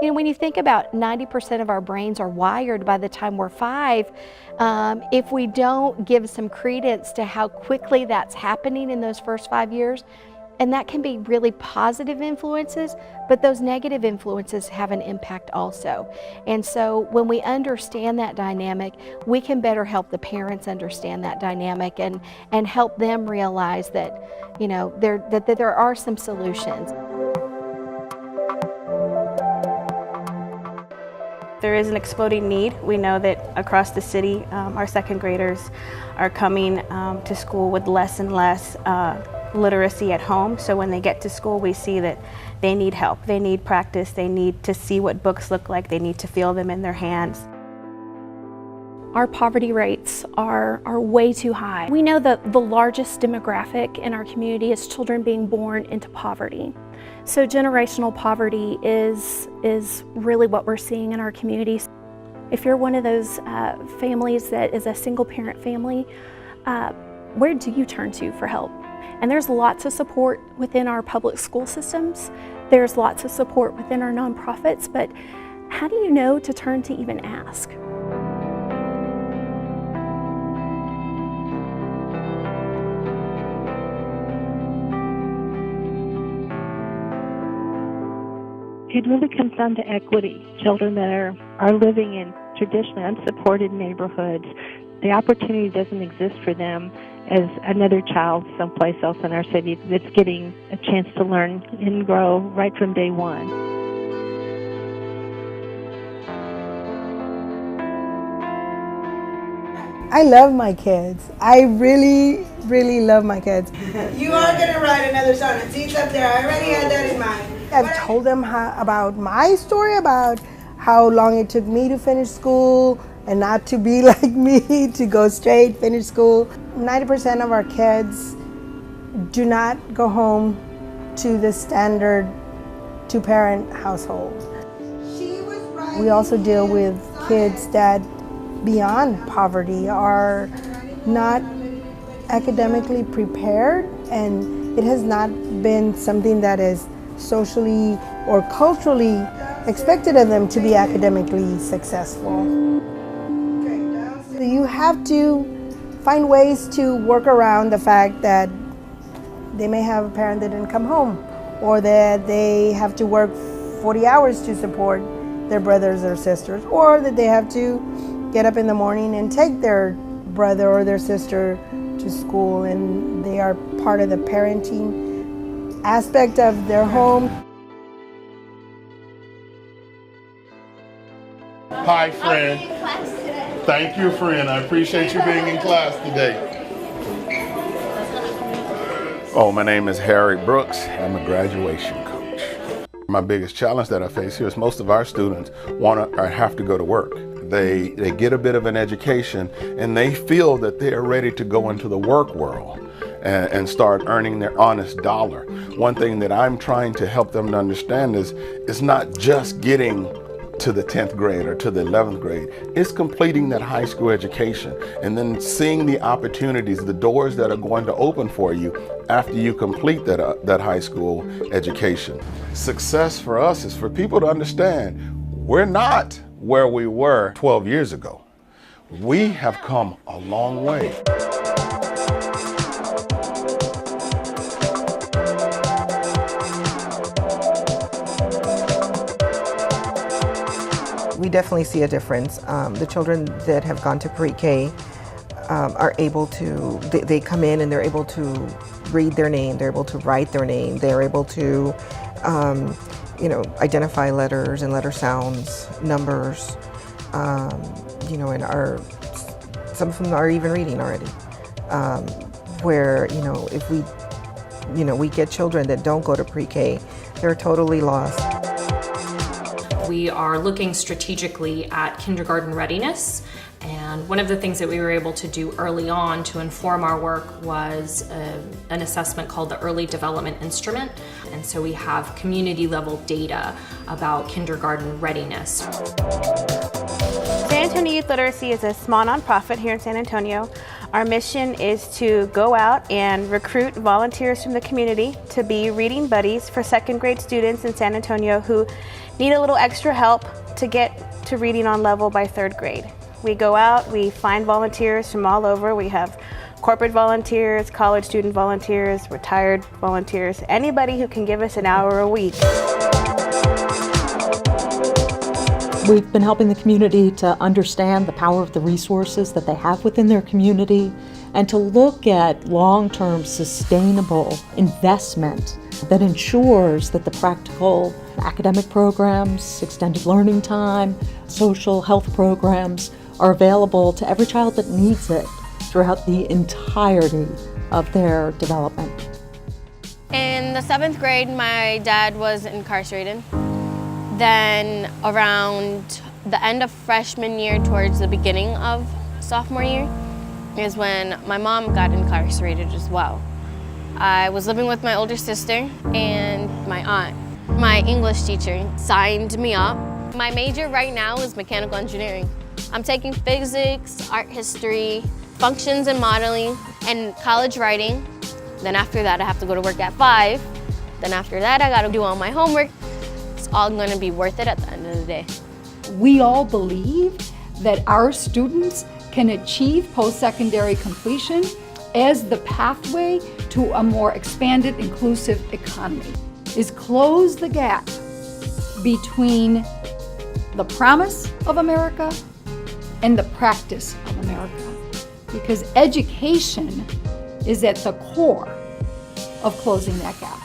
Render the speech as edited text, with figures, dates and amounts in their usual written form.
You know, when you think about 90% of our brains are wired by the time we're 5, if we don't give some credence to how quickly that's happening in those first 5 years, and that can be really positive influences, but those negative influences have an impact also. And so when we understand that dynamic, we can better help the parents understand that dynamic and help them realize that, you know, that there are some solutions. There is an exploding need. We know that across the city, our second graders are coming to school with less and less literacy at home. So when they get to school, we see that they need help. They need practice. They need to see what books look like. They need to feel them in their hands. Our poverty rates are way too high. We know that the largest demographic in our community is children being born into poverty. So generational poverty is really what we're seeing in our community. If you're one of those families that is a single parent family, where do you turn to for help? And there's lots of support within our public school systems. There's lots of support within our nonprofits, but how do you know to turn to even ask? It really comes down to equity. Children that are living in traditionally unsupported neighborhoods, the opportunity doesn't exist for them as another child someplace else in our city that's getting a chance to learn and grow right from day one. I love my kids. I really, really love my kids. You are going to write another song. It's each up there. I already had that in mind. I've told them about my story, about how long it took me to finish school and not to be like me, to go straight, finish school. 90% of our kids do not go home to the standard two-parent household. We also deal with kids that, beyond poverty, are not academically prepared, and it has not been something that is socially or culturally expected of them to be academically successful. You have to find ways to work around the fact that they may have a parent that didn't come home, or that they have to work 40 hours to support their brothers or sisters, or that they have to get up in the morning and take their brother or their sister to school, and they are part of the parenting aspect of their home. Hi, friend. Thank you, friend. I appreciate you being in class today. Oh, my name is Harry Brooks. I'm a graduation coach. My biggest challenge that I face here is most of our students want to or have to go to work. They get a bit of an education and they feel that they are ready to go into the work world and start earning their honest dollar. One thing that I'm trying to help them to understand is it's not just getting to the 10th grade or to the 11th grade. It's completing that high school education and then seeing the opportunities, the doors that are going to open for you after you complete that high school education. Success for us is for people to understand we're not where we were 12 years ago. We have come a long way. We definitely see a difference. The children that have gone to pre-K are able to, they come in and they're able to read their name, they're able to write their name, they're able to identify letters and letter sounds, numbers, and some of them are even reading already. Where, if we get children that don't go to pre-K, they're totally lost. We are looking strategically at kindergarten readiness, and one of the things that we were able to do early on to inform our work was an assessment called the Early Development Instrument, and so we have community level data about kindergarten readiness. San Antonio Youth Literacy is a small nonprofit here in San Antonio. Our mission is to go out and recruit volunteers from the community to be reading buddies for second grade students in San Antonio who need a little extra help to get to reading on level by 3rd grade. We go out, we find volunteers from all over. We have corporate volunteers, college student volunteers, retired volunteers, anybody who can give us an hour a week. We've been helping the community to understand the power of the resources that they have within their community and to look at long-term sustainable investment that ensures that the practical academic programs, extended learning time, social health programs are available to every child that needs it throughout the entirety of their development. In the 7th grade, my dad was incarcerated. Then around the end of freshman year towards the beginning of sophomore year is when my mom got incarcerated as well. I was living with my older sister and my aunt. My English teacher signed me up. My major right now is mechanical engineering. I'm taking physics, art history, functions and modeling, and college writing. Then after that, I have to go to work at 5. Then after that, I gotta do all my homework. It's all gonna be worth it at the end of the day. We all believe that our students can achieve post-secondary completion as the pathway to a more expanded, inclusive economy, is close the gap between the promise of America and the practice of America. Because education is at the core of closing that gap.